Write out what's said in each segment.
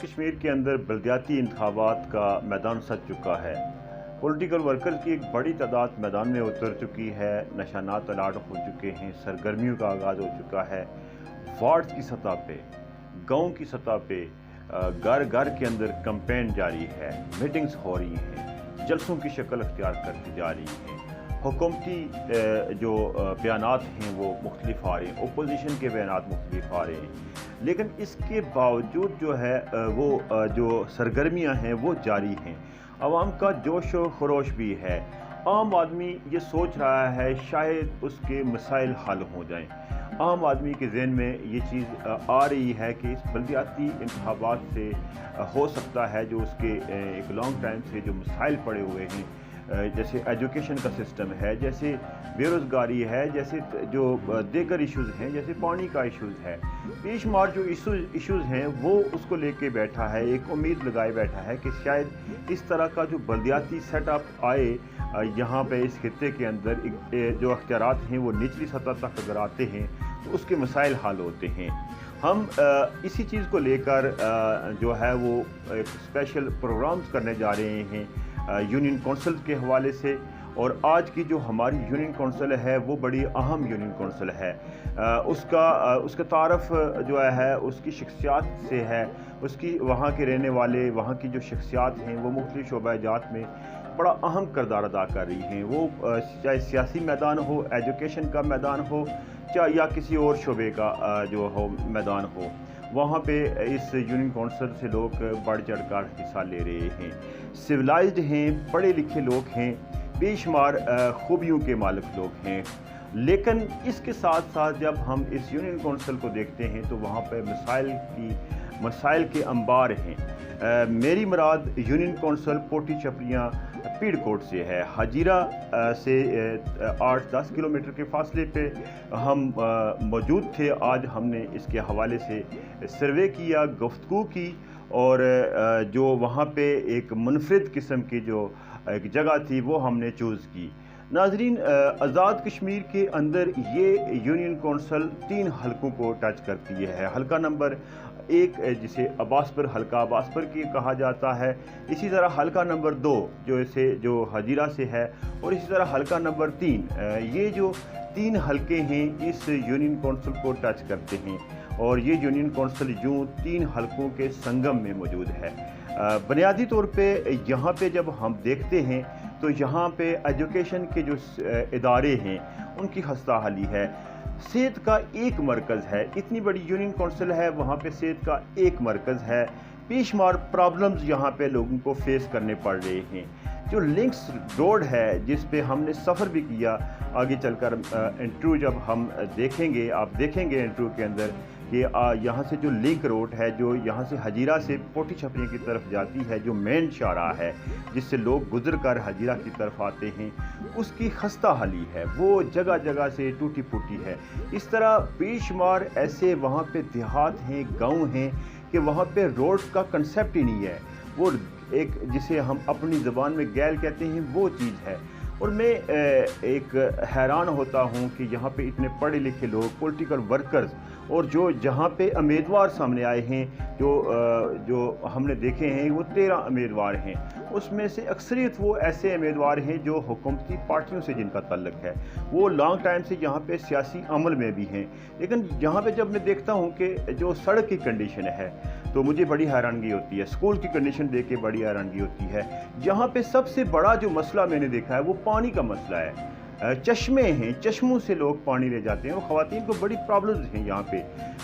कश्मीर के अंदर बलदियाती इंतखाबात का मैदान सज चुका है। पॉलिटिकल वर्कर्स की एक बड़ी तादाद मैदान में उतर चुकी है। निशानात अलाट हो चुके हैं, सरगर्मियों का आगाज़ हो चुका है। वार्ड की सतह पे, गांव की सतह पे, घर घर के अंदर कैंपेन जारी है, मीटिंग्स हो रही हैं, जलसों की शक्ल अख्तियार करती जा रही हैं। हुकूमती जो बयानात हैं वो मुख्तलिफ आ रहे हैं, अपोजिशन के बयानात मुख्तलिफ आ रहे हैं, लेकिन इसके बावजूद जो है वो जो सरगर्मियां हैं वो जारी हैं। आवाम का जोश व खरोश भी है। आम आदमी ये सोच रहा है शायद उसके मसाइल हल हो जाएं। आम आदमी के ज़हन में ये चीज़ आ रही है कि इस बलदियाती इंतखाबात से हो सकता है जो उसके एक लॉन्ग टाइम से जो मसाइल पड़े हुए हैं, जैसे एजुकेशन का सिस्टम है, जैसे बेरोज़गारी है, जैसे जो दीगर इश्यूज़ हैं, जैसे पानी का इश्यूज़ है, बेशुमार जो इश्यूज़ हैं वो उसको लेके बैठा है। एक उम्मीद लगाए बैठा है कि शायद इस तरह का जो बलदियाती सेटअप आए यहाँ पे इस खित्ते के अंदर, जो अख्तियारात हैं वो निचली सतह तक अगर आते हैं तो उसके मसाइल हल होते हैं। हम इसी चीज़ को लेकर जो है वो एक स्पेशल प्रोग्राम्स करने जा रहे हैं यूनियन काउंसिल के हवाले से। और आज की जो हमारी यूनियन काउंसिल है वो बड़ी अहम यूनियन काउंसिल है। उसका तारफ़ जो है उसकी शख्सियात से है। उसकी वहाँ के रहने वाले, वहाँ की जो शख्सियात हैं वो मुख्तलिफ शोबा-ए-जात में बड़ा अहम किरदार अदा कर रही हैं। वो चाहे सियासी मैदान हो, एजुकेशन का मैदान हो, चाहे या किसी और शोबे का जो हो मैदान हो, वहाँ पे इस यूनियन काउंसिल से लोग बढ़ चढ़ कर हिस्सा ले रहे हैं। सिविलाइज्ड हैं, पढ़े लिखे लोग हैं, बेशुमार खूबियों के मालिक लोग हैं। लेकिन इसके साथ साथ जब हम इस यूनियन काउंसिल को देखते हैं तो वहाँ पे मसाइल के अंबार हैं। मेरी मुराद यूनियन काउंसिल पोटी चपड़ियाँ पीड़कोट से है। हजीरा से 8-10 किलोमीटर के फासले पे हम मौजूद थे। आज हमने इसके हवाले से सर्वे किया, गुफ्तगू की, और जो वहाँ पे एक मुनफरिद किस्म की जो एक जगह थी वो हमने चूज़ की। नाजरीन, आज़ाद कश्मीर के अंदर ये यूनियन काउंसिल 3 हलकों को टच करती है। हलका नंबर 1 जिसे अब्बासपुर हलका अब्बासपुर की कहा जाता है, इसी तरह हलका नंबर 2 जो हजीरा से है, और इसी तरह हलका नंबर 3। ये जो 3 हलके हैं इस यूनियन काउंसिल को टच करते हैं, और ये यूनियन काउंसिल यूँ 3 हलकों के संगम में मौजूद है। बुनियादी तौर पे यहाँ पे जब हम देखते हैं तो यहाँ पे एजुकेशन के जो इदारे हैं उनकी खस्ता हाली है। सेहत का एक मरकज़ है, इतनी बड़ी यूनियन काउंसिल है, वहाँ पे सेहत का एक मरकज़ है। बेशुमार प्रॉब्लम्स यहाँ पे लोगों को फेस करने पड़ रहे हैं। जो लिंक्स रोड है जिस पे हमने सफ़र भी किया, आगे चलकर इंटरव्यू जब हम देखेंगे, आप देखेंगे इंटरव्यू के अंदर कि यहाँ से जो लिंक रोड है जो यहाँ से हजीरा से पोटी छपरियाँ की तरफ जाती है, जो मेन शाहराह है जिससे लोग गुजर कर हजीरा की तरफ आते हैं, उसकी खस्ता हाली है। वो जगह जगह से टूटी फूटी है। इस तरह बेशुमार ऐसे वहाँ पे देहात हैं, गांव हैं कि वहाँ पे रोड का कंसेप्ट ही नहीं है। वो एक जिसे हम अपनी ज़बान में गैल कहते हैं वो चीज़ है। और मैं एक हैरान होता हूँ कि यहाँ पे इतने पढ़े लिखे लोग, पॉलिटिकल वर्कर्स, और जो जहाँ पे उम्मीदवार सामने आए हैं, जो हमने देखे हैं वो 13 उम्मीदवार हैं, उसमें से अक्सरियत वो ऐसे उम्मीदवार हैं जो हुकूमती पार्टियों से जिनका ताल्लुक़ है, वो लॉन्ग टाइम से यहाँ पे सियासी अमल में भी हैं। लेकिन यहाँ पे जब मैं देखता हूँ कि जो सड़क की कंडीशन है तो मुझे बड़ी हैरानगी होती है। स्कूल की कंडीशन देख के बड़ी हैरानगी होती है। यहाँ पे सबसे बड़ा जो मसला मैंने देखा है वो पानी का मसला है। चश्मे हैं, चश्मों से लोग पानी ले जाते हैं, और ख़वातीन को बड़ी प्रॉब्लम्स हैं यहाँ पे।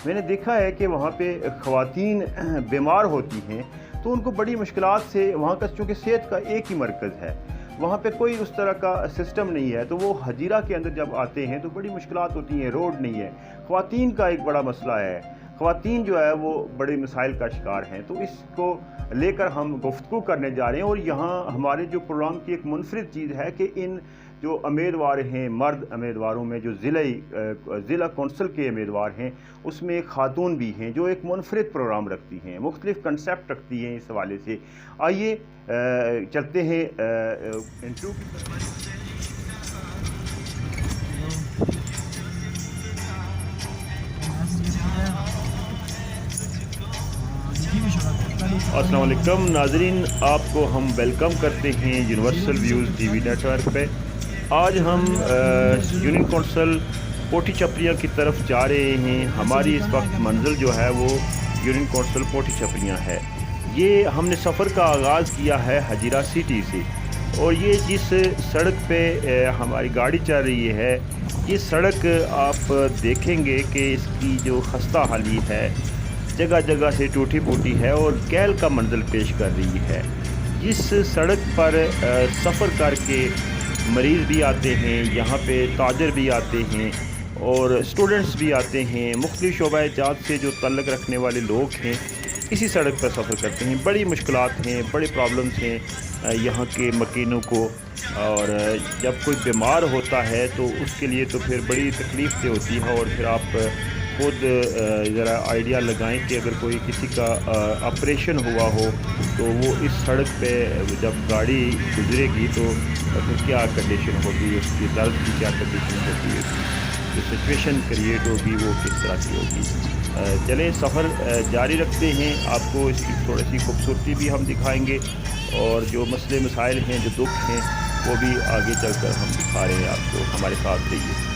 मैंने देखा है कि वहाँ पे ख़वातीन बीमार होती हैं तो उनको बड़ी मुश्किलात से, वहाँ का चूँकि सेहत का एक ही मरकज़ है, वहाँ पे कोई उस तरह का सिस्टम नहीं है, तो वो हजीरा के अंदर जब आते हैं तो बड़ी मुश्किलात होती हैं। रोड नहीं है, ख़वातीन का एक बड़ा मसला है। ख़वातीन जो है वो बड़े मसाइल का शिकार हैं। तो इसको लेकर हम गुफ्तगू करने जा रहे हैं। और यहाँ हमारे जो प्रोग्राम की एक मुनफरिद चीज़ है कि इन जो उम्मीदवार हैं, मर्द उम्मीदवारों में जो ज़िला काउंसिल के उम्मीदवार हैं उसमें खातून भी हैं जो एक मुनफरिद प्रोग्राम रखती हैं, मुख्तलिफ कंसेप्ट रखती हैं। इस हवाले से आइए चलते हैं इंटरव्यू की। السلام علیکم ناظرین، آپ کو ہم ویلکم کرتے ہیں universal views T V network پہ۔ آج ہم یونین کونسل پوٹھی چپریاں کی طرف جا رہے ہیں۔ ہماری اس وقت منزل جو ہے وہ یونین کونسل پوٹھی چپریاں ہے۔ یہ ہم نے سفر کا آغاز کیا ہے ہجیرہ سٹی سے، اور یہ جس سڑک پہ ہماری گاڑی چل رہی ہے، یہ سڑک آپ دیکھیں گے کہ اس کی جو خستہ حالی ہے، جگہ جگہ سے ٹوٹی پھوٹی ہے اور کیل کا منزل پیش کر رہی ہے۔ جس سڑک پر سفر کر کے مریض بھی آتے ہیں، یہاں پہ تاجر بھی آتے ہیں اور اسٹوڈنٹس بھی آتے ہیں، مختلف شعبہ جات سے جو تعلق رکھنے والے لوگ ہیں اسی سڑک پر سفر کرتے ہیں۔ بڑی مشکلات ہیں، بڑے پرابلمس ہیں یہاں کے مکینوں کو، اور جب کوئی بیمار ہوتا ہے تو اس کے لیے تو پھر بڑی تکلیف سے ہوتی ہے۔ اور پھر آپ خود ذرا آئیڈیا لگائیں کہ اگر کوئی کسی کا آپریشن ہوا ہو تو وہ اس سڑک پہ جب گاڑی گزرے گی تو پھر کیا کنڈیشن ہوگی، اس کی درد کی کیا کنڈیشن ہوگی، اس کی جو سچویشن کریٹ ہوگی وہ کس طرح کی ہوگی۔ چلیں سفر جاری رکھتے ہیں، آپ کو اس کی تھوڑی سی خوبصورتی بھی ہم دکھائیں گے، اور جو مسئلے مسائل ہیں، جو دکھ ہیں، وہ بھی آگے چل کر ہم دکھا رہے ہیں آپ کو۔ ہمارے ساتھ رہیے۔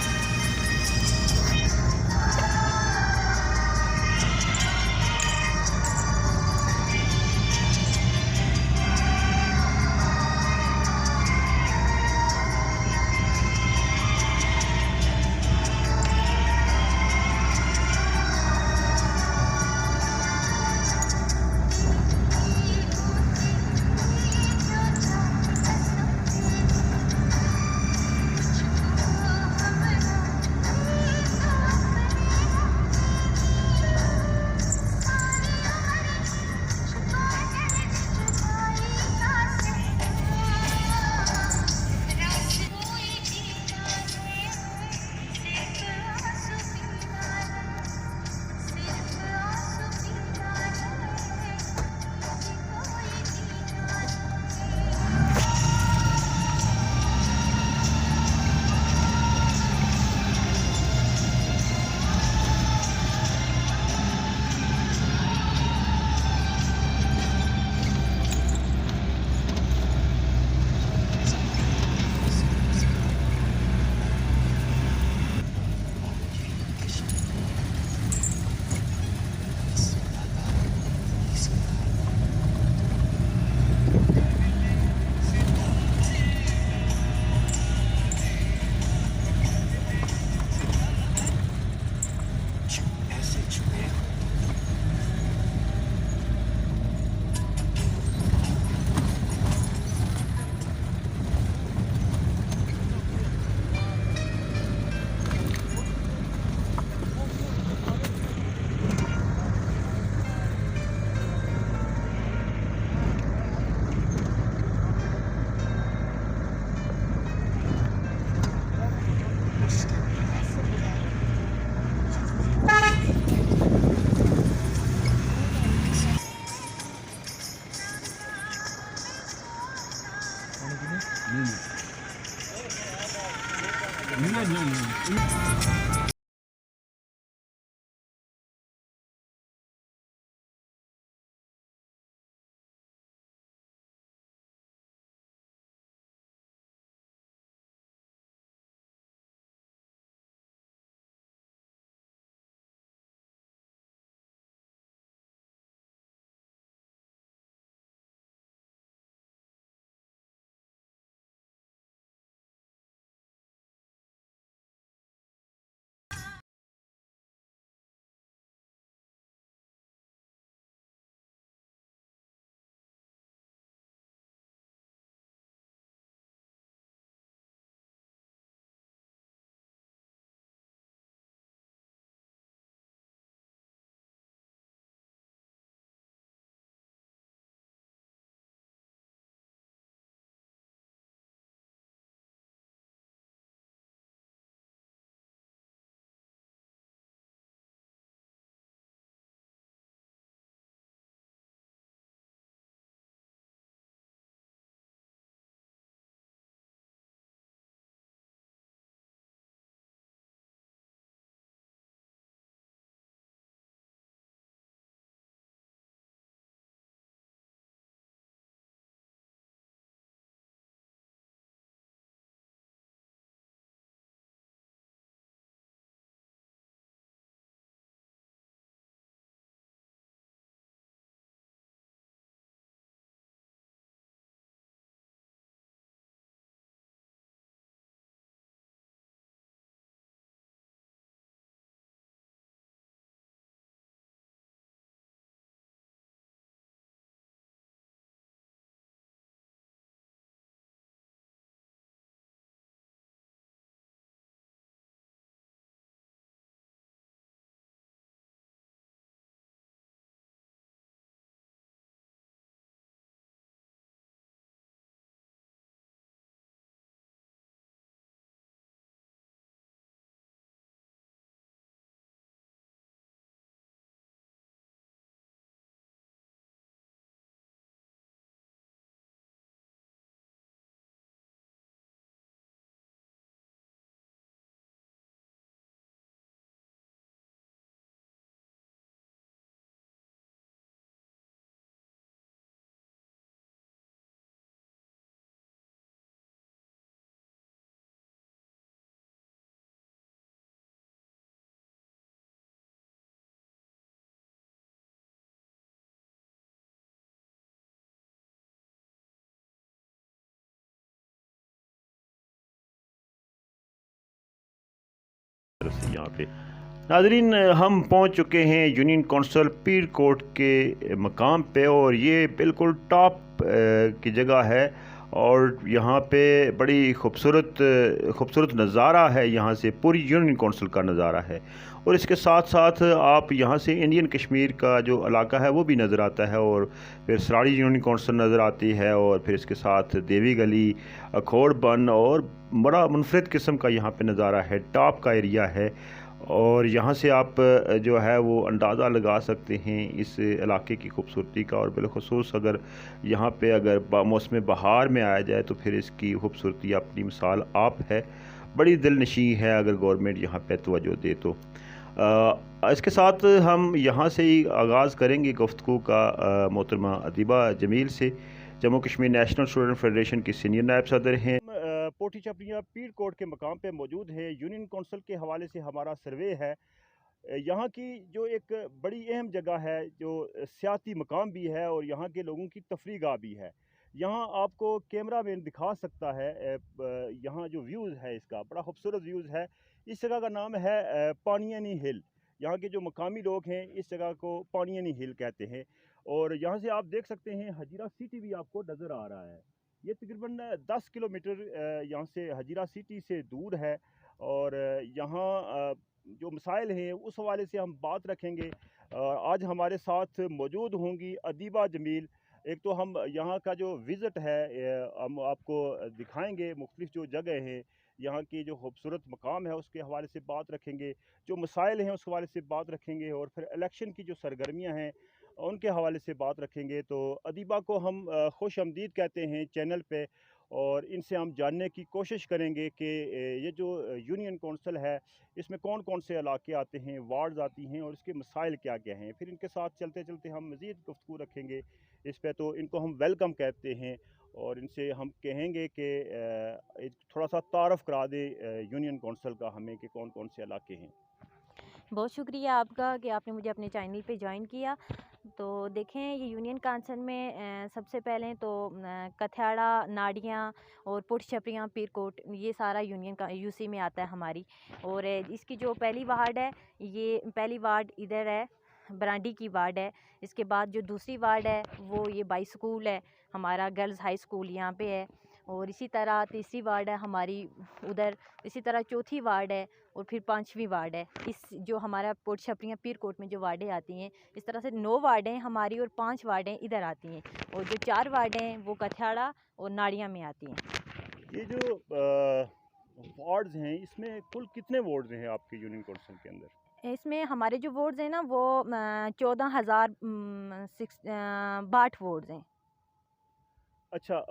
طرف سے یہاں پہ ناظرین ہم پہنچ چکے ہیں یونین کونسل پیر کوٹ کے مقام پہ، اور یہ بالکل ٹاپ کی جگہ ہے، اور یہاں پہ بڑی خوبصورت نظارہ ہے، یہاں سے پوری یونین کونسل کا نظارہ ہے، اور اس کے ساتھ ساتھ آپ یہاں سے انڈین کشمیر کا جو علاقہ ہے وہ بھی نظر آتا ہے، اور پھر سراڑی یونین کونسل نظر آتی ہے، اور پھر اس کے ساتھ دیوی گلی، کھوڑ بن، اور بڑا منفرد قسم کا یہاں پہ نظارہ ہے، ٹاپ کا ایریا ہے، اور یہاں سے آپ جو ہے وہ اندازہ لگا سکتے ہیں اس علاقے کی خوبصورتی کا، اور بالخصوص اگر یہاں پہ اگر موسم بہار میں آیا جائے تو پھر اس کی خوبصورتی اپنی مثال آپ ہے، بڑی دل نشیں ہے اگر گورنمنٹ یہاں پہ توجہ دے تو۔ اس کے ساتھ ہم یہاں سے ہی آغاز کریں گے گفتگو کا محترمہ ادیبہ جمیل سے، Jammu Kashmir national student federation کی سینئر نائب صدر ہیں۔ پوٹھی چپڑیاں پیر کوٹ کے مقام پہ موجود ہیں، یونین کونسل کے حوالے سے ہمارا سروے ہے۔ یہاں کی جو ایک بڑی اہم جگہ ہے، جو سیاحتی مقام بھی ہے اور یہاں کے لوگوں کی تفریح گاہ بھی ہے۔ یہاں آپ کو کیمرہ مین دکھا سکتا ہے، یہاں جو ویوز ہے اس کا بڑا خوبصورت ویوز ہے۔ اس جگہ کا نام ہے پانیانی ہل۔ یہاں کے جو مقامی لوگ ہیں اس جگہ کو پانیانی ہل کہتے ہیں، اور یہاں سے آپ دیکھ سکتے ہیں ہجیرہ سٹی بھی آپ کو نظر آ رہا ہے۔ یہ تقریباً 10 کلومیٹر یہاں سے ہجیرہ سٹی سے دور ہے، اور یہاں جو مسائل ہیں اس حوالے سے ہم بات رکھیں گے۔ آج ہمارے ساتھ موجود ہوں گی ادیبہ جمیل۔ ایک تو ہم یہاں کا جو وزٹ ہے ہم آپ کو دکھائیں گے، مختلف جو جگہ ہیں یہاں کی جو خوبصورت مقام ہے اس کے حوالے سے بات رکھیں گے، جو مسائل ہیں اس حوالے سے بات رکھیں گے، اور پھر الیکشن کی جو سرگرمیاں ہیں ان کے حوالے سے بات رکھیں گے۔ تو ادیبہ کو ہم خوش آمدید کہتے ہیں چینل پہ، اور ان سے ہم جاننے کی کوشش کریں گے کہ یہ جو یونین کونسل ہے اس میں کون کون سے علاقے آتے ہیں، وارڈز آتی ہیں، اور اس کے مسائل کیا کیا ہیں۔ پھر ان کے ساتھ چلتے چلتے ہم مزید گفتگو رکھیں گے اس پہ۔ تو ان کو ہم ویلکم کہتے ہیں، اور ان سے ہم کہیں گے کہ تھوڑا سا تعارف کرا دیں یونین کونسل کا ہمیں کہ کون کون سے علاقے ہیں۔ بہت شکریہ آپ کا کہ آپ نے مجھے اپنے چینل پہ جوائن کیا۔ تو دیکھیں یہ یونین کونسل میں سب سے پہلے تو کتھیاڑا، ناڑیاں اور پوٹھی چپڑیاں پیر کوٹ، یہ سارا یونین کا یو سی میں آتا ہے ہماری۔ اور اس کی جو پہلی وارڈ ہے، یہ پہلی وارڈ ادھر ہے، برانڈی کی وارڈ ہے۔ اس کے بعد جو دوسری وارڈ ہے وہ یہ بائی سکول ہے، ہمارا گرلز ہائی سکول یہاں پہ ہے، اور اسی طرح تیسری وارڈ ہے ہماری ادھر، اسی طرح چوتھی وارڈ ہے، اور پھر پانچویں وارڈ ہے۔ اس جو ہمارا پوٹھی چپڑیاں پیر کوٹ میں جو وارڈیں آتی ہیں، اس طرح سے 9 وارڈیں ہماری اور 5 وارڈیں ادھر آتی ہیں، اور جو 4 وارڈیں وہ کتھیاڑا اور ناڑیاں میں آتی ہیں۔ یہ جو وارڈز ہیں اس میں کل کتنے وارڈز ہیں آپ کے یونین کونسل کے اندر؟ اس میں ہمارے جو وارڈز ہیں نا وہ 14,062 وارڈز ہیں۔ اچھا،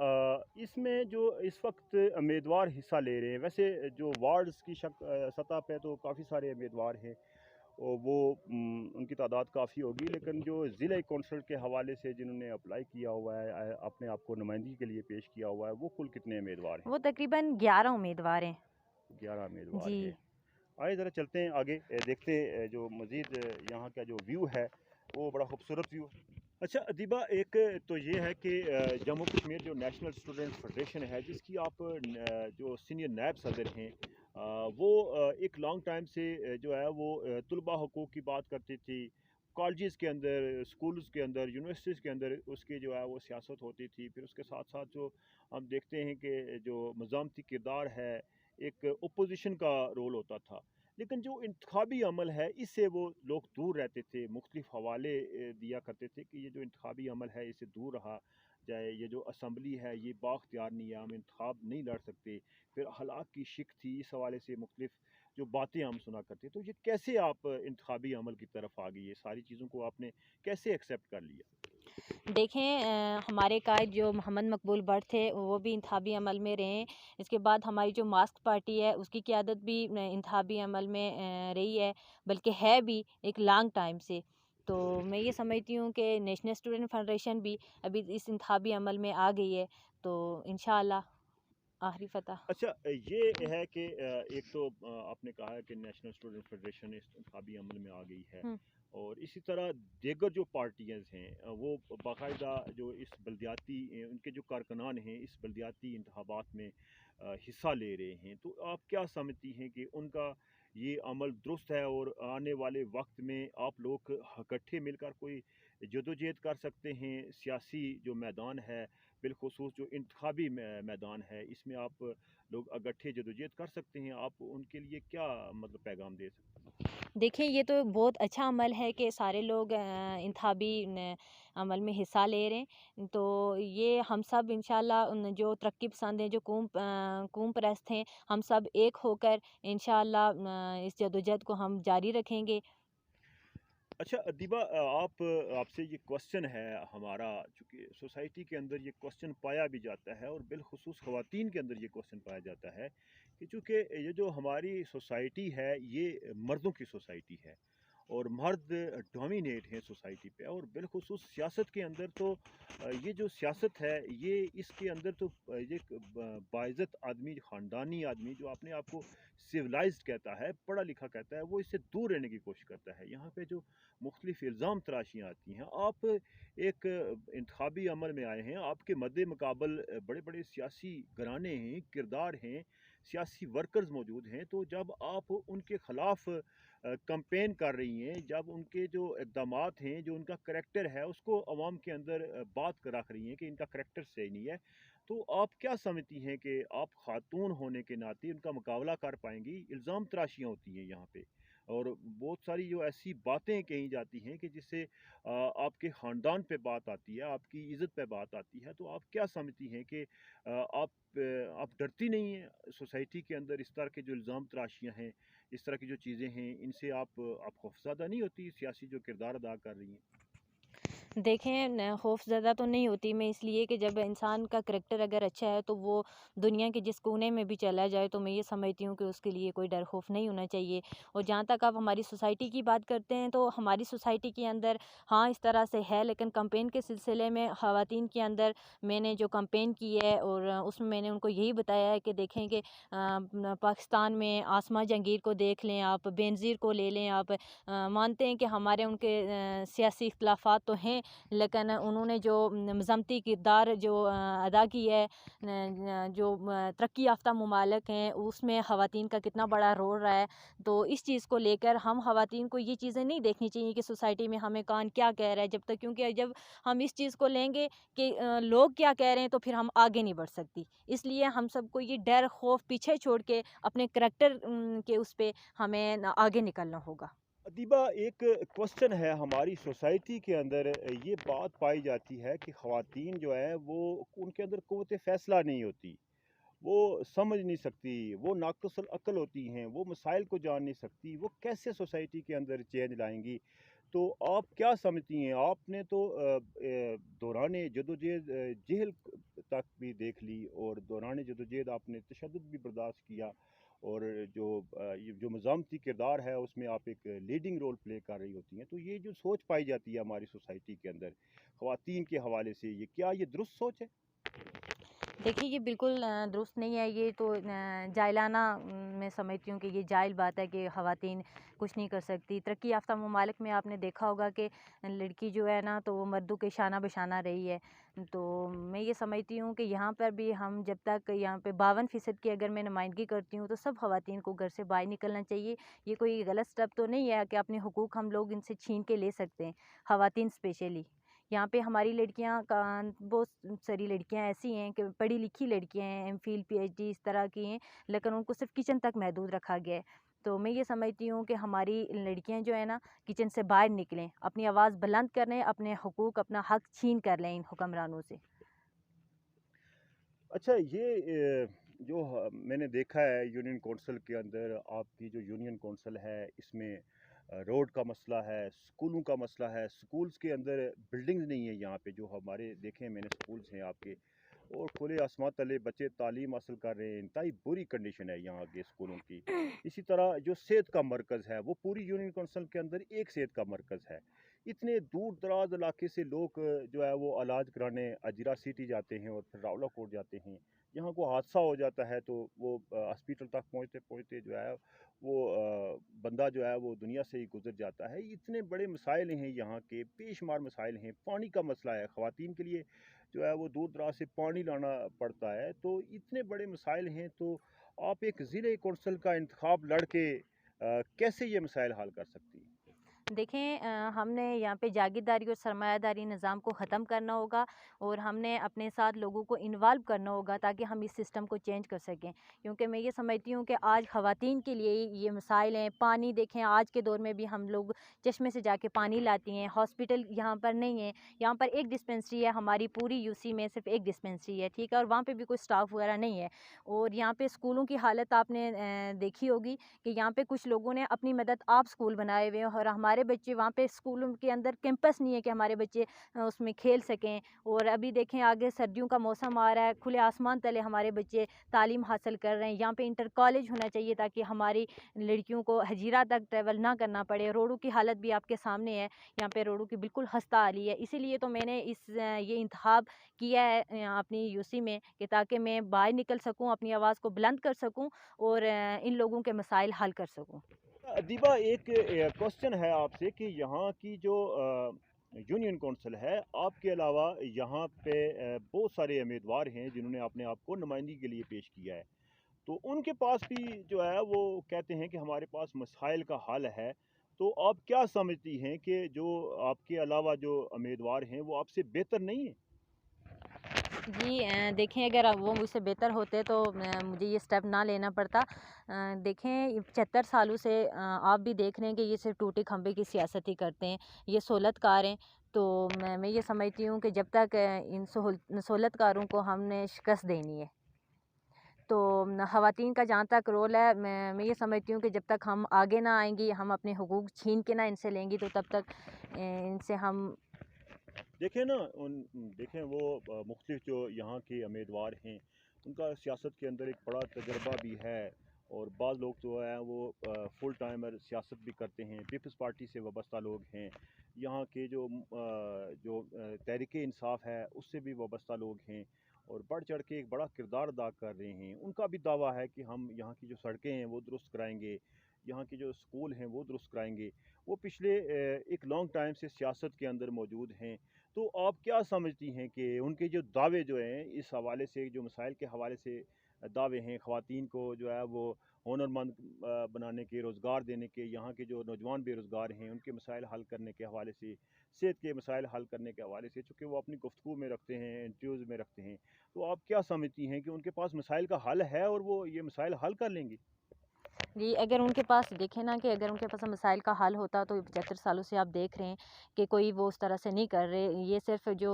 اس میں جو اس وقت امیدوار حصہ لے رہے ہیں، ویسے جو وارڈز کی سطح پہ تو کافی سارے امیدوار ہیں، اور وہ ان کی تعداد کافی ہوگی، لیکن جو ضلع کونسل کے حوالے سے جنہوں نے اپلائی کیا ہوا ہے، اپنے آپ کو نمائندگی کے لیے پیش کیا ہوا ہے، وہ کل کتنے امیدوار ہیں؟ وہ تقریباً 11 امیدوار ہیں۔ 11 امیدوار جی ہیں۔ آئے ذرا چلتے ہیں آگے، دیکھتے ہیں جو مزید یہاں کا جو ویو ہے وہ بڑا خوبصورت ویو ہے۔ اچھا ادیبہ، ایک تو یہ ہے کہ جموں کشمیر جو نیشنل اسٹوڈنٹ فیڈریشن ہے جس کی آپ جو سینئر نائب صدر ہیں، وہ ایک لانگ ٹائم سے جو ہے وہ طلباء حقوق کی بات کرتی تھی، کالجز کے اندر، اسکولز کے اندر، یونیورسٹیز کے اندر اس کی جو ہے وہ سیاست ہوتی تھی۔ پھر اس کے ساتھ ساتھ جو ہم دیکھتے ہیں کہ جو مزاحمتی کردار ہے، ایک اپوزیشن کا رول ہوتا تھا، لیکن جو انتخابی عمل ہے اس سے وہ لوگ دور رہتے تھے، مختلف حوالے دیا کرتے تھے کہ یہ جو انتخابی عمل ہے اس سے دور رہا جائے، یہ جو اسمبلی ہے یہ بااختیار نہیں ہے، ہم انتخاب نہیں لڑ سکتے، پھر ہلاک کی شک تھی، اس حوالے سے مختلف جو باتیں ہم سنا کرتے۔ تو یہ کیسے آپ انتخابی عمل کی طرف آ گئی، یہ ساری چیزوں کو آپ نے کیسے ایکسیپٹ کر لیا؟ دیکھیں ہمارے قائد جو محمد مقبول بٹ تھے وہ بھی انتخابی عمل میں رہے۔ اس کے بعد ہماری جو ماسک پارٹی ہے اس کی قیادت بھی انتخابی عمل میں رہی ہے، بلکہ ہے بھی ایک لانگ ٹائم سے۔ تو میں یہ سمجھتی ہوں کہ نیشنل اسٹوڈنٹ فیڈریشن بھی ابھی اس انتخابی عمل میں آ گئی ہے، تو انشاءاللہ آخری فتح۔ اچھا، یہ ہے کہ ایک تو آپ نے کہا ہے کہ نیشنل اسٹوڈنٹ فیڈریشن اس انتخابی عمل میں آ گئی ہے، اور اسی طرح دیگر جو پارٹیز ہیں وہ باقاعدہ جو اس بلدیاتی ان کے جو کارکنان ہیں اس بلدیاتی انتخابات میں حصہ لے رہے ہیں۔ تو آپ کیا سمجھتی ہیں کہ ان کا ये अमल दुरुस्त है और आने वाले वक्त में आप लोग इकट्ठे मिलकर कोई जदोजहद कर सकते हैं? सियासी जो मैदान है, बिलखुसूस जो इंतखाबी मैदान है, इसमें आप लोग इकट्ठे जदोजहद कर सकते हैं। आप उनके लिए क्या मतलब पैगाम दे सकते हैं? देखिए, ये तो बहुत अच्छा अमल है कि सारे लोग इंतखाबी अमल में हिस्सा ले रहे हैं। तो ये हम सब इंशाल्लाह जो तरक्की पसंद हैं, जो कौम परस्त हैं, हम सब एक होकर इंशाल्लाह इस जदोजहद को हम जारी रखेंगे। अच्छा अदीबा, आपसे ये क्वेश्चन है हमारा, चूँकि सोसाइटी के अंदर ये क्वेश्चन पाया भी जाता है और बिलखुसूस ख़वातीन के अंदर ये क्वेश्चन पाया जाता है कि चूँकि ये जो हमारी सोसाइटी है, ये मर्दों की सोसाइटी है और मर्द डोमिनेट हैं सोसाइटी पे, और बिलखुसूस सियासत के अंदर तो ये जो सियासत है, ये इसके अंदर तो ये बाइज़्ज़त आदमी, ख़ानदानी आदमी जो अपने आप को सिविलाइज्ड कहता है, पढ़ा लिखा कहता है, वो इससे दूर रहने की कोशिश करता है। यहाँ पे जो मुख्तलिफ इल्ज़ाम तराशियाँ आती हैं, आप एक इंतखाबी अमल में आए हैं, आपके मद्दे मुकाबल बड़े बड़े सियासी घराने हैं, किरदार हैं, सियासी वर्कर्स मौजूद हैं। तो जब आप उनके ख़िलाफ़ कंपेन कर रही हैं, जब उनके जो इक़दामात हैं, जो उनका करैक्टर है, उसको अवाम के अंदर बात रख रही हैं कि इनका करैक्टर सही नहीं है, तो आप क्या समझती हैं कि आप खातून होने के नाते उनका मुकाबला कर पाएंगी? इल्ज़ाम तराशियाँ होती हैं यहाँ पे, और बहुत सारी जो ऐसी बातें कही जाती हैं कि जिससे आपके ख़ानदान पे बात आती है, आपकी इज़्ज़त पे बात आती है। तो आप क्या समझती हैं कि आप डरती नहीं हैं सोसाइटी के अंदर इस तरह के जो इल्ज़ाम तराशियाँ हैं, इस तरह की जो चीज़ें हैं, इनसे आप खौफ़ज़दा नहीं होती सियासी जो किरदार अदा कर रही हैं? देखें, खौफ़ज़दा तो नहीं होती मैं, इसलिए कि जब इंसान का करैक्टर अगर अच्छा है तो वो दुनिया के जिस कोने में भी चला जाए तो मैं ये समझती हूँ कि उसके लिए कोई डर खौफ नहीं होना चाहिए। और जहाँ तक आप हमारी सोसाइटी की बात करते हैं, तो हमारी सोसाइटी के अंदर हाँ इस तरह से है, लेकिन कैंपेन के सिलसिले में ख़वातीन के अंदर मैंने जो कैंपेन की है और उसमें मैंने उनको यही बताया है कि देखें कि पाकिस्तान में आसमा जहांगीर को देख लें, आप बेनज़ीर को ले लें, आप मानते हैं कि हमारे उनके सियासी इख्तिलाफ़ात तो हैं, लेकिन उन्होंने जो मज़ामती किरदार जो अदा की है, जो तरक्की याफ़्ता ममालिक हैं उसमें ख़वातीन का कितना बड़ा रोल रहा है। तो इस चीज़ को लेकर हम ख़वातीन को ये चीज़ें नहीं देखनी चाहिए कि सोसाइटी में हमें कौन क्या कह रहा है, जब तक, क्योंकि जब हम इस चीज़ को लेंगे कि लोग क्या कह रहे हैं, तो फिर हम आगे नहीं बढ़ सकती। इसलिए हम सबको ये डर खौफ पीछे छोड़ के अपने करैक्टर के उस पे हमें आगे निकलना होगा। अदीबा, एक क्वेश्चन है हमारी सोसाइटी के अंदर, ये बात पाई जाती है कि ख़वातीन जो है वो, उनके अंदर क़ुव्वत फ़ैसला नहीं होती, वो समझ नहीं सकती, वो नाक़िसुल अक़ल होती हैं, वो मसाइल को जान नहीं सकती, वो कैसे सोसाइटी के अंदर चेंज लाएंगी? तो आप क्या समझती हैं? आपने तो दौरान जदोजहद जेल तक भी देख ली, और दौरान जदोजहद आपने तशद्दुद भी बर्दाश्त किया, और ये जो मज़ामती किरदार है उसमें आप एक लीडिंग रोल प्ले कर रही होती हैं। तो ये जो सोच पाई जाती है हमारी सोसाइटी के अंदर ख़वातीन के हवाले से, ये क्या ये दुरुस्त सोच है? देखिए, ये बिल्कुल दुरुस्त नहीं है, ये तो जाहिलाना मैं समझती हूँ कि ये जाहिल बात है कि ख़वातीन कुछ नहीं कर सकती। तरक्की याफ़्ता ममालिक में आपने देखा होगा कि लड़की जो है ना, तो वो मर्दों के शाना बशाना रही है। तो मैं ये समझती हूँ कि यहाँ पर भी हम जब तक यहाँ पे 52% की अगर मैं नुमाइंदगी करती हूँ, तो सब ख़वातीन को घर से बाहर निकलना चाहिए। ये कोई गलत स्टेप तो नहीं है कि अपने हुकूक हम लोग इनसे छीन के ले सकते हैं, ख़वातीन स्पेशली। यहाँ पे हमारी लड़कियाँ का बहुत सारी लड़कियाँ ऐसी हैं कि पढ़ी लिखी लड़कियाँ हैं, एमफ़िल, पीएचडी इस तरह की हैं, लेकिन उनको सिर्फ़ किचन तक महदूद रखा गया है। तो मैं ये समझती हूँ कि हमारी लड़कियाँ जो है ना, किचन से बाहर निकलें, अपनी आवाज़ बुलंद करें, अपने हुकूक, अपना हक छीन कर लें इन हुक्मरानों से। अच्छा, ये जो मैंने देखा है यूनियन कौंसिल के अंदर, आपकी जो यूनियन कौंसिल है इसमें रोड का मसला है, स्कूलों का मसला है, स्कूल्स के अंदर बिल्डिंग्स नहीं है यहाँ पे, जो हमारे देखे मैंने स्कूल्स हैं आपके, और खुले आसमान तले बच्चे तालीम हासिल कर रहे हैं। इंतहाई बुरी कंडीशन है यहाँ के स्कूलों की। इसी तरह जो सेहत का मरकज़ है, वो पूरी यूनियन कौंसिल के अंदर एक सेहत का मरकज़ है। इतने दूर दराज इलाके से लोग जो है वो इलाज कराने अजरा सिटी जाते हैं और फिर रावलाकोट जाते हैं। यहाँ को हादसा हो जाता है तो वो हॉस्पिटल तक पहुँचते पहुँचते जो है वो बंदा जो है वो दुनिया से ही गुजर जाता है। इतने बड़े मसाइल हैं यहाँ के, बेशुमार मसाइल हैं। पानी का मसला है, ख़वातीन के लिए जो है वो दूर दराज से पानी लाना पड़ता है। तो इतने बड़े मसाइल हैं, तो आप एक ज़िले कौंसिल का इंतखाब लड़ के कैसे ये मसाइल हल कर सकती है? देखें, हमने यहाँ पे जागीरदारी और सरमायादारी निज़ाम को ख़त्म करना होगा और हमने अपने साथ लोगों को इन्वॉल्व करना होगा ताकि हम इस सिस्टम को चेंज कर सकें। क्योंकि मैं ये समझती हूँ कि आज ख़वातीन के लिए ये मसाइल हैं। पानी देखें, आज के दौर में भी हम लोग चश्मे से जाके पानी लाती हैं। हॉस्पिटल यहाँ पर नहीं है, यहाँ पर एक डिस्पेंसरी है, हमारी पूरी यूसी में सिर्फ एक डिस्पेंसरी है, ठीक है, और वहाँ पर भी कोई स्टाफ वगैरह नहीं है। और यहाँ पर स्कूलों की हालत आपने देखी होगी कि यहाँ पे कुछ लोगों ने अपनी मदद आप स्कूल बनाए हुए हैं और हमारे बच्चे वहाँ पे स्कूलों के अंदर कैंपस नहीं है कि हमारे बच्चे उसमें खेल सकें। और अभी देखें, आगे सर्दियों का मौसम आ रहा है, खुले आसमान तले हमारे बच्चे तालीम हासिल कर रहे हैं। यहाँ पे इंटर कॉलेज होना चाहिए ताकि हमारी लड़कियों को हजीरा तक ट्रैवल ना करना पड़े। रोडों की हालत भी आपके सामने है, यहाँ पे रोडों की बिल्कुल खस्ता हाली है। इसीलिए तो मैंने ये इंतखाब किया है अपनी यूसी में कि ताकि मैं बाहर निकल सकूँ, अपनी आवाज़ को बुलंद कर सकूँ और इन लोगों के मसाइल हल कर सकूँ। अदीबा, एक क्वेश्चन है आपसे कि यहाँ की जो यूनियन कौंसिल है, आपके अलावा यहाँ पे बहुत सारे उम्मीदवार हैं जिन्होंने अपने आप को नुमाइंदगी के लिए पेश किया है। तो उनके पास भी जो है वो कहते हैं कि हमारे पास मसाइल का हल है। तो आप क्या समझती हैं कि जो आपके अलावा जो उम्मीदवार हैं वो आपसे बेहतर नहीं है? जी, देखें, अगर वो मुझसे बेहतर होते तो मुझे ये स्टेप ना लेना पड़ता। देखें, 75 सालों से आप भी देख रहे हैं कि ये सिर्फ टूटे खंबे की सियासत ही करते हैं, ये सहूलतकार हैं। तो मैं ये समझती हूँ कि जब तक इन सहूलतकारों को हमने शिकस्त देनी है, तो ख़वातीन का जहाँ तक रोल है, मैं ये समझती हूँ कि जब तक हम आगे ना आएंगी, हम अपने हुकूक छीन के ना इनसे लेंगी, तो तब तक इनसे हम। देखें ना, देखें वो मुख्तलिफ जो यहाँ के उम्मीदवार हैं उनका सियासत के अंदर एक बड़ा तजर्बा भी है। और बाज़ लोग जो हैं वो फुल टाइमर सियासत भी करते हैं, पीपल्स पार्टी से वाबस्ता लोग हैं। यहाँ के जो तहरीक इंसाफ है उससे भी वाबस्ता लोग हैं और बढ़ चढ़ के एक बड़ा किरदार अदा कर रहे हैं। उनका भी दावा है कि हम यहाँ की जो सड़कें हैं वो दुरुस्त कराएंगे, यहाँ के जो स्कूल हैं वो दुरुस्त कराएंगे। वो पिछले एक लॉन्ग टाइम से सियासत के अंदर मौजूद हैं। तो आप क्या समझती हैं कि उनके जो दावे जो हैं इस हवाले से, जो मसाइल के हवाले से दावे हैं, ख़वातीन को जो है वो हुनरमंद बनाने के, रोज़गार देने के, यहाँ के जो नौजवान बेरोज़गार हैं उनके मसाइल हल करने के हवाले से, सेहत के मसाइल हल करने के हवाले से, चूँकि वो अपनी गुफ्तगू में रखते हैं, इंटरव्यूज़ में रखते हैं, तो आप क्या समझती हैं कि उनके पास मसाइल का हल है और वो ये मसाइल हल कर लेंगे? जी, अगर उनके पास देखें ना, कि अगर उनके पास मसाइल का हल होता तो 75 सालों से आप देख रहे हैं कि कोई वो उस तरह से नहीं कर रहे। ये सिर्फ़ जो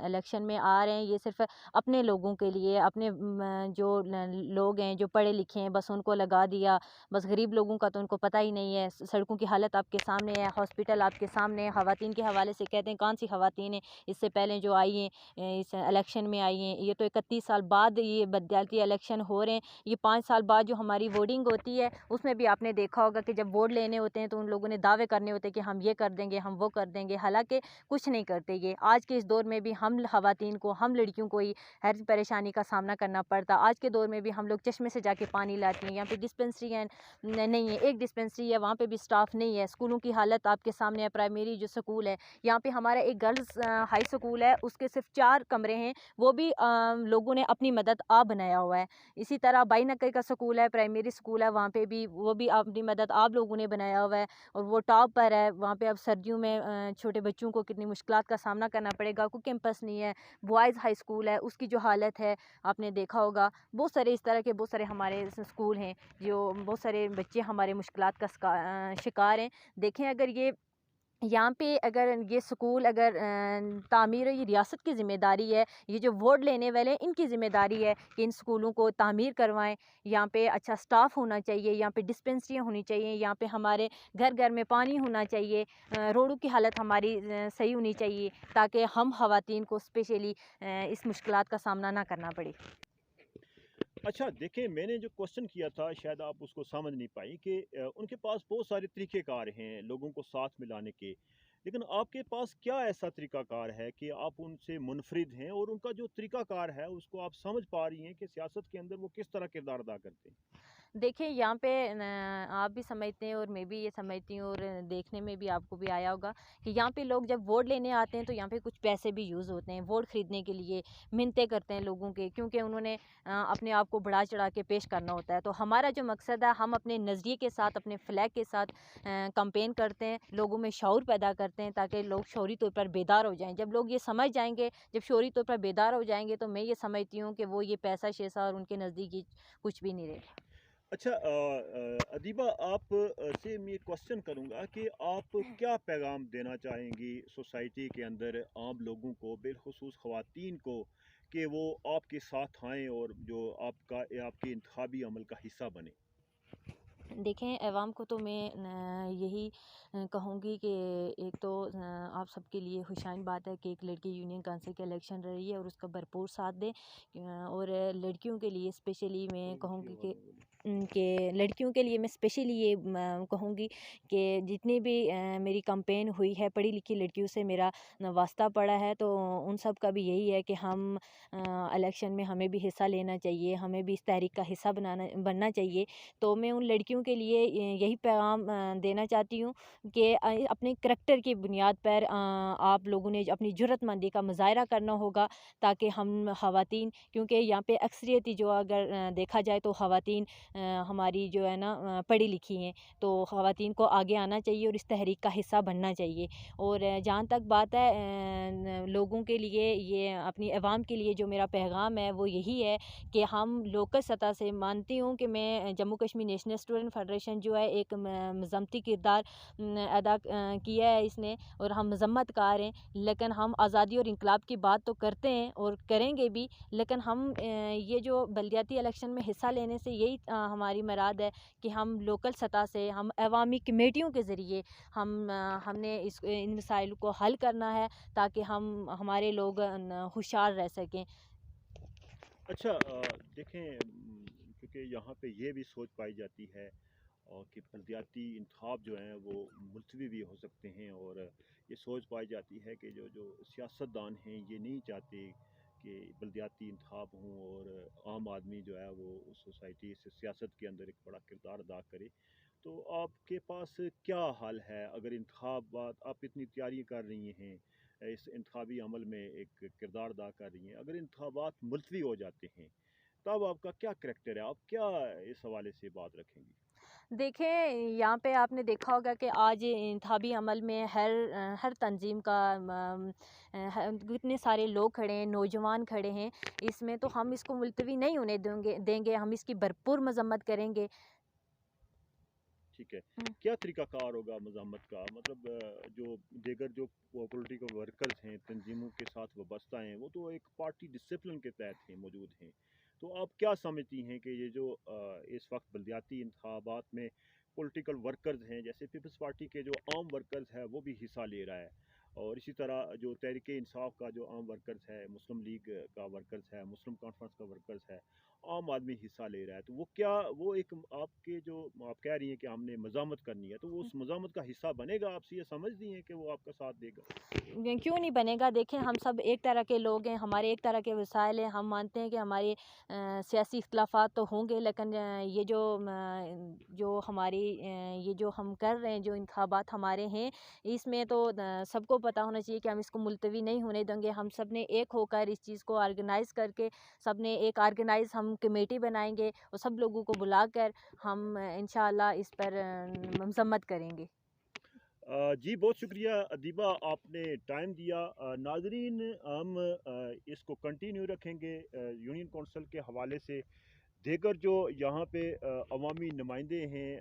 इलेक्शन में आ रहे हैं, ये सिर्फ़ अपने लोगों के लिए, अपने जो लोग हैं जो पढ़े लिखे हैं, बस उनको लगा दिया। बस गरीब लोगों का तो उनको पता ही नहीं है। सड़कों की हालत आपके सामने है, हॉस्पिटल आपके सामने है। ख़वातीन के हवाले से कहते हैं, कौन-सी ख़वातीन हैं इससे पहले जो आई हैं, इस इलेक्शन में आई हैं। ये तो 31 साल बाद ये बदौलती इलेक्शन हो रहे हैं। ये 5 साल बाद जो हमारी वोटिंग होती है, उसमें भी आपने देखा होगा कि जब वोट लेने होते हैं तो उन लोगों ने दावे करने होते हैं कि हम ये कर देंगे, हम वो कर देंगे, हालांकि कुछ नहीं करते ये। आज के इस दौर में भी हम ख़वातीन को, हम लड़कियों को ही हर परेशानी का सामना करना पड़ता। आज के दौर में भी हम लोग चश्मे से जाके पानी लाती हैं। यहाँ पे डिस्पेंसरी है नहीं है, एक डिस्पेंसरी है, वहाँ पे भी स्टाफ नहीं है। स्कूलों की हालत आपके सामने है। प्राइमरी जो स्कूल है, यहाँ पे हमारा एक गर्ल्स हाई स्कूल है, उसके सिर्फ 4 कमरे हैं, वो भी लोगों ने अपनी मदद आप बनाया हुआ है। इसी तरह बाई नक्कर का स्कूल है, प्राइमरी स्कूल है, वहाँ पे भी वो भी अपनी मदद आप लोगों ने बनाया हुआ है और वो टॉप पर है। वहाँ पे अब सर्दियों में छोटे बच्चों को कितनी मुश्किलात का सामना करना पड़ेगा, कोई कैंपस नहीं है। बॉयज़ हाई स्कूल है, उसकी जो हालत है आपने देखा होगा। बहुत सारे इस तरह के बहुत सारे हमारे स्कूल हैं, जो बहुत सारे बच्चे हमारे मुश्किलात का शिकार हैं। देखें, अगर ये यहाँ पे अगर ये स्कूल अगर तामीर, ये रियासत की ज़िम्मेदारी है, ये जो वोट लेने वाले हैं इनकी ज़िम्मेदारी है कि इन स्कूलों को तामीर करवाएं। यहाँ पे अच्छा स्टाफ होना चाहिए, यहाँ पे डिस्पेंसरियाँ होनी चाहिए, यहाँ पे हमारे घर घर में पानी होना चाहिए, रोडों की हालत हमारी सही होनी चाहिए ताकि हम ख़वातीन को स्पेशली इस मुश्किलात का सामना ना करना पड़े। अच्छा, देखें, मैंने जो क्वेश्चन किया था शायद आप उसको समझ नहीं पाई कि उनके पास बहुत सारे तरीक़ेकार हैं लोगों को साथ मिलाने के। लेकिन आपके पास क्या ऐसा तरीक़ाकार है कि आप उनसे मुनफ़रिद हैं और उनका जो तरीक़ाकार है उसको आप समझ पा रही हैं कि सियासत के अंदर वो किस तरह किरदार अदा करते हैं? देखिए यहाँ पे आप भी समझते हैं और मैं भी ये समझती हूँ, और देखने में भी आपको भी आया होगा कि यहाँ पे लोग जब वोट लेने आते हैं तो यहाँ पे कुछ पैसे भी यूज़ होते हैं वोट खरीदने के लिए, मिन्नतें करते हैं लोगों के, क्योंकि उन्होंने अपने आप को बढ़ा चढ़ा के पेश करना होता है। तो हमारा जो मकसद है, हम अपने नज़रिए के साथ, अपने फ्लैग के साथ कंपेन करते हैं, लोगों में शऊर पैदा करते हैं, ताकि लोग शौरी तौर पर बेदार हो जाएँ। जब लोग ये समझ जाएँगे, जब शौरी तौर पर बेदार हो जाएँगे, तो मैं ये समझती हूँ कि वो ये पैसा-शैसा और उनके नज़दीक ये कुछ भी नहीं रहेगा। अच्छा, अदीबा आप से मैं क्वेश्चन करूंगा कि आप क्या पैगाम देना चाहेंगी सोसाइटी के अंदर आम लोगों को, बिलखुसूस ख़वातीन को, कि वो आपके साथ आएं और जो आपके इंतखाबी अमल का हिस्सा बने। देखें, अवाम को तो मैं यही कहूँगी कि एक तो आप सबके लिए खुशहाल बात है कि एक लड़की यूनियन काउंसिल के इलेक्शन रही है और उसका भरपूर साथ दें। और लड़कियों के लिए स्पेशली मैं कहूँगी कि लड़कियों के लिए मैं स्पेशली ये कहूँगी कि जितनी भी मेरी कंपेन हुई है, पढ़ी लिखी लड़कियों से मेरा वास्ता पड़ा है, तो उन सब का भी यही है कि हम इलेक्शन में हमें भी हिस्सा लेना चाहिए, हमें भी इस तहरीक का हिस्सा बनना चाहिए। तो मैं उन लड़कियों के लिए यही पैगाम देना चाहती हूँ कि अपने करैक्टर की बुनियाद पर आप लोगों ने अपनी जुर्रतमंदी का मुज़ाहिरा करना होगा, ताकि हम ख़वातीन, क्योंकि यहाँ पे अक्सरियत जो अगर देखा जाए तो ख़वातीन हमारी जो है ना पढ़ी लिखी हैं, तो ख़वातीन को आगे आना चाहिए और इस तहरीक का हिस्सा बनना चाहिए। और जहाँ तक बात है लोगों के लिए, ये अपनी अवाम के लिए जो मेरा पैगाम है वो यही है कि हम लोकल सतह से, मानती हूँ कि मैं Jammu Kashmir national student federation जो है एक मज़म्मती किरदार अदा किया है इसने, और हम मजम्मतकार हैं, लेकिन हम आज़ादी और इंकलाब की बात तो करते हैं और करेंगे भी, लेकिन हम ये जो बल्दियाती इलेक्शन में हिस्सा लेने से यही हमारी मुराद है कि हम लोकल सतह से, हम अवामी कमेटियों के ज़रिए हमने इन मसाइल को हल करना है, ताकि हम हमारे लोग होशियार रह सकें। अच्छा, देखें, क्योंकि यहाँ पे ये भी सोच पाई जाती है और कि बलदियाती इंतखाब जो हैं वो मुलतवी भी हो सकते हैं, और ये सोच पाई जाती है कि जो जो सियासतदान हैं ये नहीं चाहते कि बलदियाती इंतखाब हों और आम आदमी जो है वो उस सोसाइटी से सियासत के अंदर एक बड़ा किरदार अदा करे। तो आपके पास क्या हाल है, अगर इंतखाबात आप इतनी तैयारी कर रही हैं, इस इंतखाबी अमल में एक किरदार अदा कर रही हैं, अगर इंतखाबात मुलतवी हो जाते हैं तब आपका क्या करैक्टर है, आप क्या इस हवाले से बात रखेंगी? देखें, यहाँ पे आपने देखा होगा कि आज इंतखाबी अमल में हर तंजीम का कितने सारे लोग खड़े हैं, नौजवान खड़े हैं, इसमें तो हम इसको मुलतवी नहीं होने देंगे, हम इसकी भरपूर मजम्मत करेंगे। ठीक है, क्या तरीक़ाकार होगा मज़ाहमत का? मतलब जो दीगर जो पॉलिटिकल वर्कर्स हैं, तंजीमों के साथ वाबस्ता हैं, वो तो एक पार्टी डिसिप्लिन के तहत हैं, मौजूद हैं। तो आप क्या समझती हैं कि ये जो इस वक्त बलदियाती इंतखाबात में पॉलिटिकल वर्कर्स हैं, जैसे पीपल्स पार्टी के जो आम वर्कर्स है वो भी हिस्सा ले रहा है, और इसी तरह जो तहरीक इंसाफ का जो आम वर्कर्स है, मुस्लिम लीग का वर्कर्स है, मुस्लिम कॉन्फ्रेंस का वर्कर्स है, आम आदमी हिस्सा ले रहा है, तो वो क्या, वो एक आपके जो आप कह रही हैं कि हमने मज़ामत करनी है, तो वो उस मज़ामत का हिस्सा बनेगा? आपसे ये समझती हैं कि वो आपका साथ देगा? क्यों नहीं बनेगा? देखें, हम सब एक तरह के लोग हैं, हमारे एक तरह के वसाइल हैं, हम मानते हैं कि हमारे सियासी इख्तलाफात तो होंगे, लेकिन ये जो हमारी ये जो हम कर रहे हैं, जो इंतखाबात हमारे हैं, इसमें तो सबको पता होना चाहिए कि हम इसको मुलतवी नहीं होने देंगे। हम सब ने एक होकर इस चीज़ को ऑर्गेनाइज़ करके, सब ने एक ऑर्गेनाइज़ हम कमेटी बनाएँगे और सब लोगों को बुलाकर हम इंशाअल्लाह इस पर मज़म्मत करेंगे। जी, बहुत शुक्रिया अदीबा, आपने टाइम दिया। नाज़रीन, हम इसको कंटिन्यू रखेंगे यूनियन कौंसिल के हवाले से। दीगर जो यहाँ पे अवामी नुमाइंदे हैं,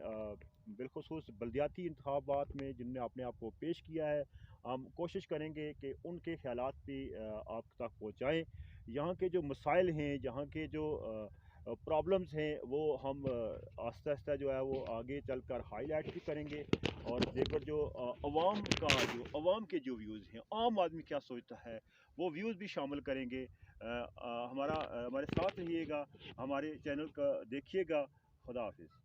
बिलखुसूस बलदियाती इंतखाबात में जिनने अपने आप को पेश किया है, हम कोशिश करेंगे कि उनके ख़यालात भी आप तक पहुँचाएँ। यहाँ के जो मसाइल हैं, यहाँ के जो प्रॉब्लम्स हैं, वो हम आहिस्ता आहिस्ता जो है वो आगे चलकर हाईलाइट भी करेंगे, और दीगर जो अवाम के जो व्यूज़ हैं, आम आदमी क्या सोचता है, वो व्यूज़ भी शामिल करेंगे। हमारे साथ रहिएगा, हमारे चैनल का देखिएगा। खुदा हाफिज़।